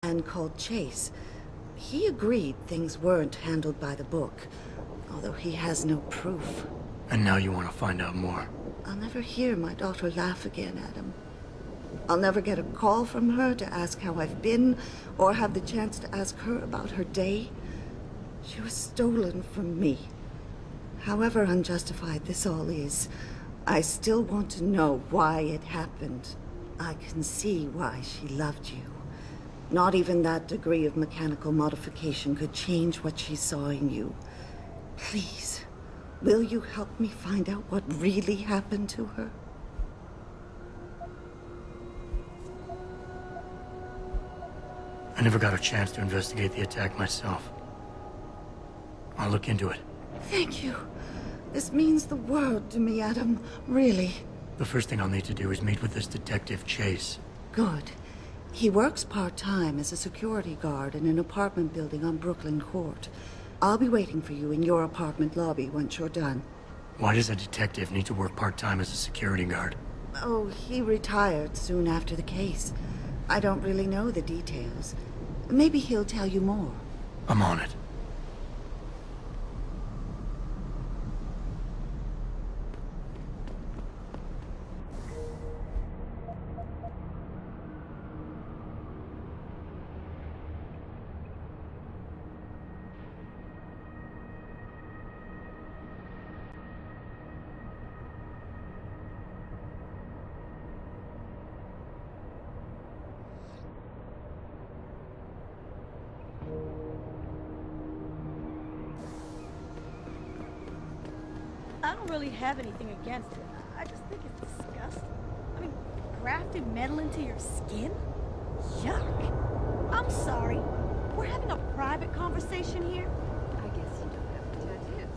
man called Chase. He agreed things weren't handled by the book, although he has no proof. And now you want to find out more. I'll never hear my daughter laugh again, Adam. I'll never get a call from her to ask how I've been, or have the chance to ask her about her day. She was stolen from me. However unjustified this all is, I still want to know why it happened. I can see why she loved you. Not even that degree of mechanical modification could change what she saw in you. Please, will you help me find out what really happened to her? I never got a chance to investigate the attack myself. I'll look into it. Thank you. This means the world to me, Adam. Really. The first thing I'll need to do is meet with this detective, Chase. Good. He works part-time as a security guard in an apartment building on Brooklyn Court. I'll be waiting for you in your apartment lobby once you're done. Why does a detective need to work part-time as a security guard? Oh, he retired soon after the case. I don't really know the details. Maybe he'll tell you more. I'm on it. I don't really have anything against it. I just think it's disgusting. I mean, grafted metal into your skin? Yuck. I'm sorry. We're having a private conversation here. I guess you don't have tattoos.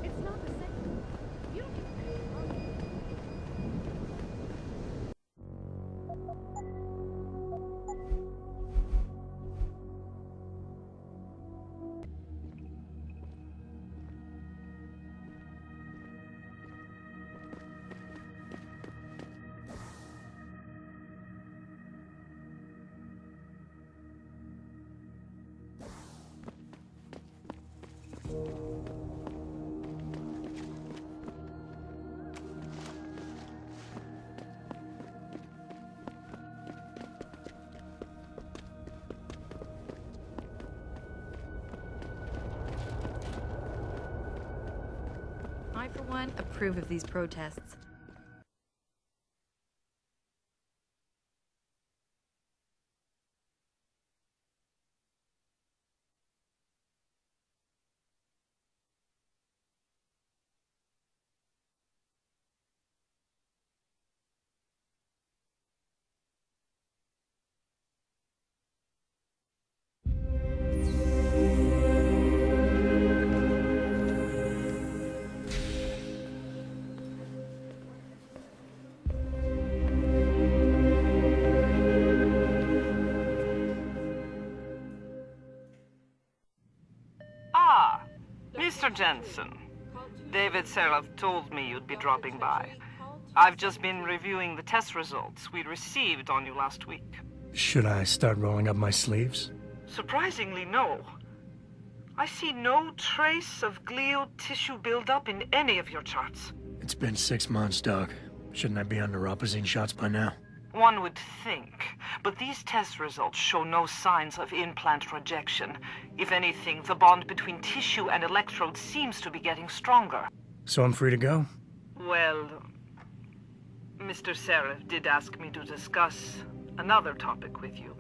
It's not the same. You don't get I, for one, approve of these protests. Mr. Jensen, David Seraph told me you'd be dropping by. I've just been reviewing the test results we received on you last week. Should I start rolling up my sleeves? Surprisingly, no. I see no trace of glial tissue buildup in any of your charts. It's been 6 months, Doc. Shouldn't I be on neuropozyne shots by now? One would think, but these test results show no signs of implant rejection. If anything, the bond between tissue and electrodes seems to be getting stronger. So I'm free to go? Well, Mr. Seraph did ask me to discuss another topic with you.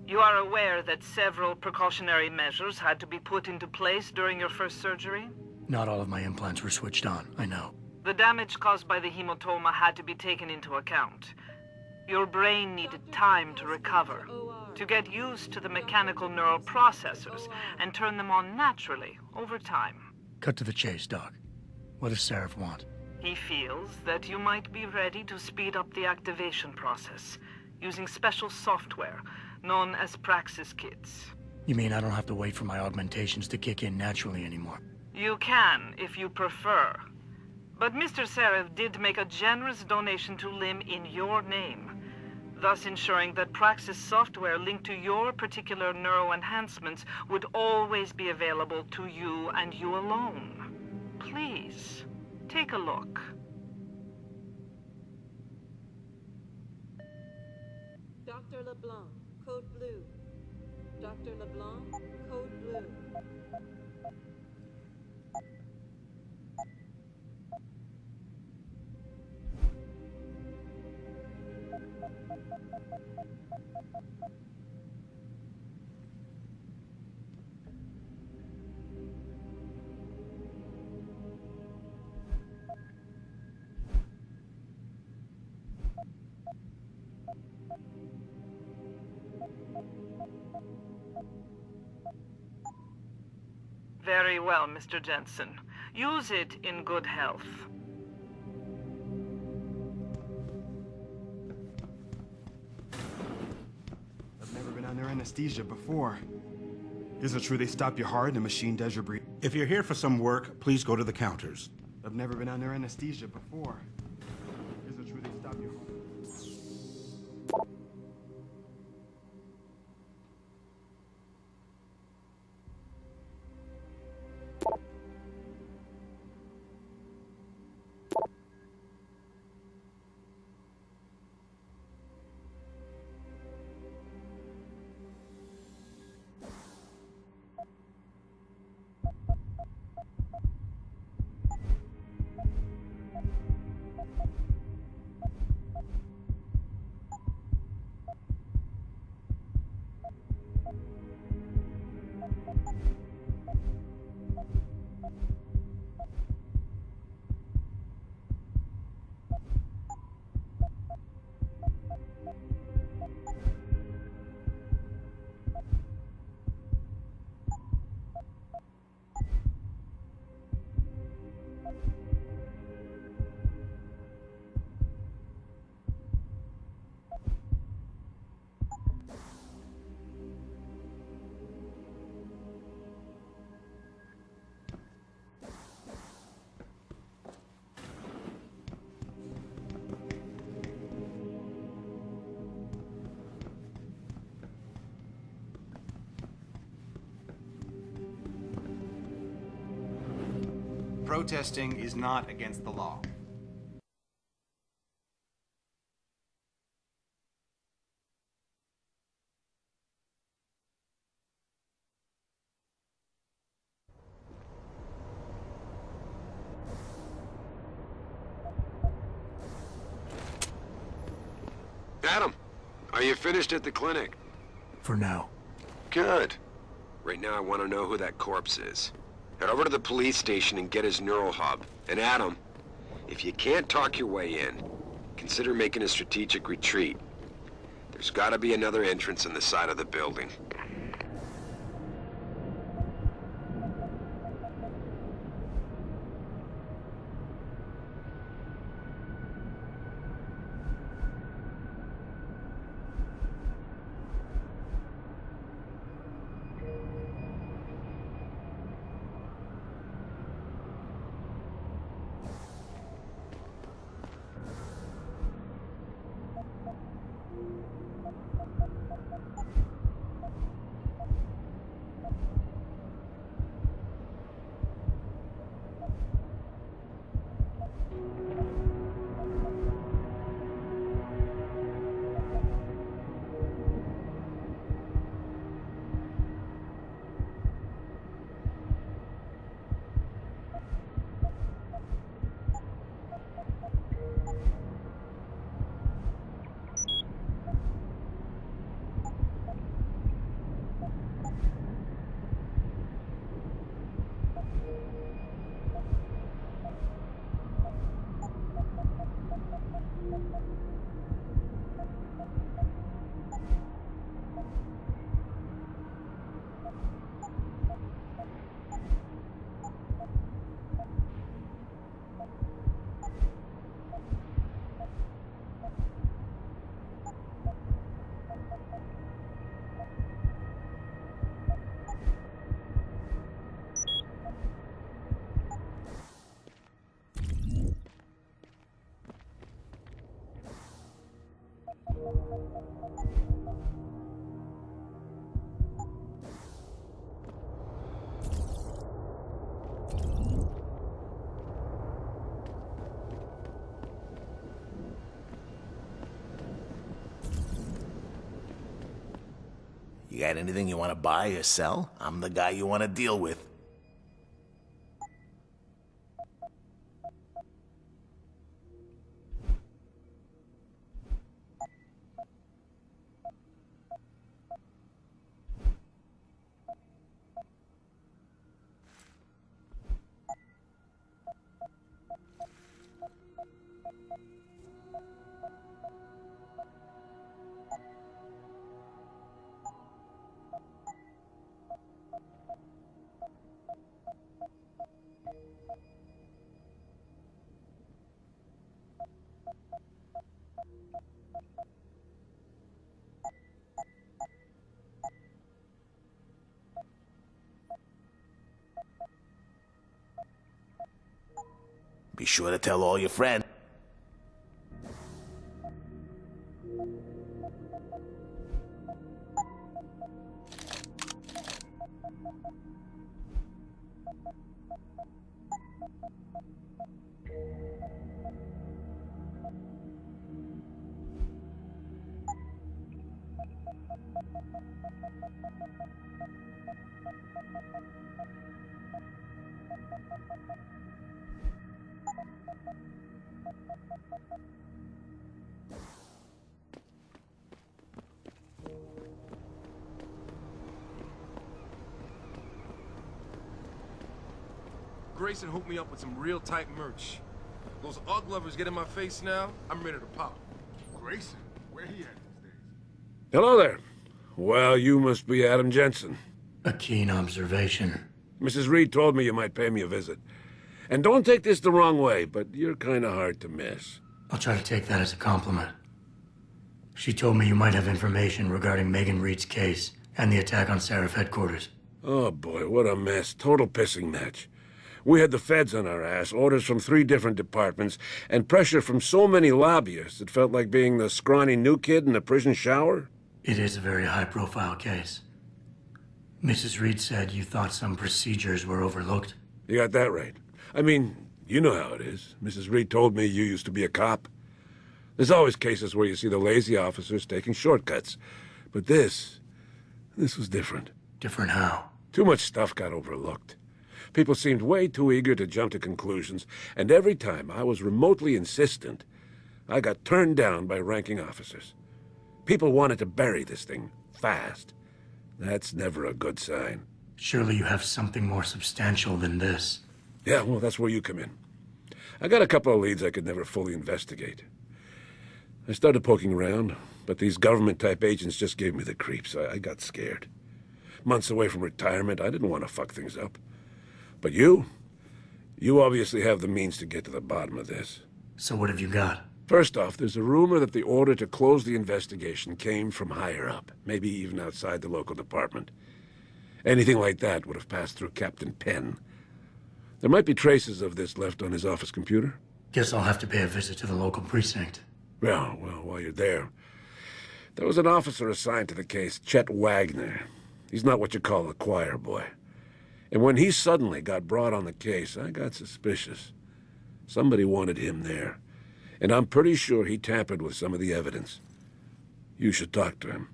You are aware that several precautionary measures had to be put into place during your first surgery? Not all of my implants were switched on, I know. The damage caused by the hematoma had to be taken into account. Your brain needed time to recover, to get used to the mechanical neural processors and turn them on naturally over time. Cut to the chase, Doc. What does Seraph want? He feels that you might be ready to speed up the activation process using special software known as Praxis kits. You mean I don't have to wait for my augmentations to kick in naturally anymore? You can, if you prefer. But Mr. Seraph did make a generous donation to LIM in your name. thus ensuring that Praxis software linked to your particular neuroenhancements would always be available to you and you alone. Please, take a look. Dr. LeBlanc, code blue. Dr. LeBlanc, code blue. Very well, Mr. Jensen. Use it in good health. I've never been under anesthesia before. Is it true they stop your heart and the machine does your breathing? If you're here for some work, please go to the counters. I've never been under anesthesia before. Is it true they stop your heart? Protesting is not against the law. Adam, are you finished at the clinic? For now. Good. Right now I want to know who that corpse is. Head over to the police station and get his neural hub. And Adam, if you can't talk your way in, consider making a strategic retreat. There's gotta be another entrance on the side of the building. You got anything you want to buy or sell? I'm the guy you want to deal with. Be sure to tell all your friends. Grayson hooked me up with some real tight merch. Those UGG lovers get in my face now, I'm ready to pop. Grayson? Where he at these days? Hello there. Well, you must be Adam Jensen. A keen observation. Mrs. Reed told me you might pay me a visit. And don't take this the wrong way, but you're kind of hard to miss. I'll try to take that as a compliment. She told me you might have information regarding Megan Reed's case and the attack on Seraph headquarters. Oh boy, what a mess. Total pissing match. We had the feds on our ass, orders from 3 different departments, and pressure from so many lobbyists it felt like being the scrawny new kid in the prison shower. It is a very high-profile case. Mrs. Reed said you thought some procedures were overlooked. You got that right. I mean, you know how it is. Mrs. Reed told me you used to be a cop. There's always cases where you see the lazy officers taking shortcuts. But this was different. Different how? Too much stuff got overlooked. People seemed way too eager to jump to conclusions, and every time I was remotely insistent, I got turned down by ranking officers. People wanted to bury this thing fast. That's never a good sign. Surely you have something more substantial than this. Yeah, well, that's where you come in. I got a couple of leads I could never fully investigate. I started poking around, but these government-type agents just gave me the creeps. I got scared. Months away from retirement, I didn't want to fuck things up. But you obviously have the means to get to the bottom of this. So what have you got? First off, there's a rumor that the order to close the investigation came from higher up, maybe even outside the local department. Anything like that would have passed through Captain Penn. There might be traces of this left on his office computer. Guess I'll have to pay a visit to the local precinct. Well, while you're there, there was an officer assigned to the case, Chet Wagner. He's not what you call a choir boy. And when he suddenly got brought on the case, I got suspicious. Somebody wanted him there. And I'm pretty sure he tampered with some of the evidence. You should talk to him.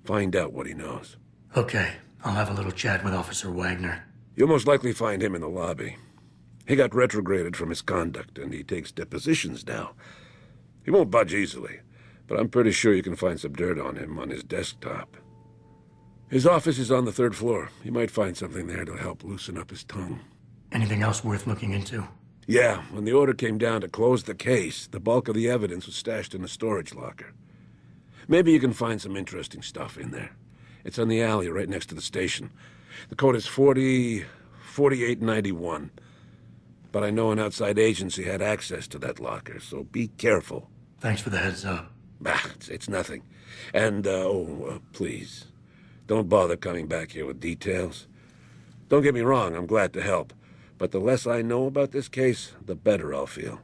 Find out what he knows. Okay, I'll have a little chat with Officer Wagner. You'll most likely find him in the lobby. He got retrograded from his conduct, and he takes depositions now. He won't budge easily, but I'm pretty sure you can find some dirt on him on his desktop. His office is on the 3rd floor. You might find something there to help loosen up his tongue. Anything else worth looking into? Yeah, when the order came down to close the case, the bulk of the evidence was stashed in a storage locker. Maybe you can find some interesting stuff in there. It's on the alley right next to the station. The code is 4891. But I know an outside agency had access to that locker, so be careful. Thanks for the heads up. Bah, it's nothing. And, please, don't bother coming back here with details. Don't get me wrong, I'm glad to help. But the less I know about this case, the better I'll feel.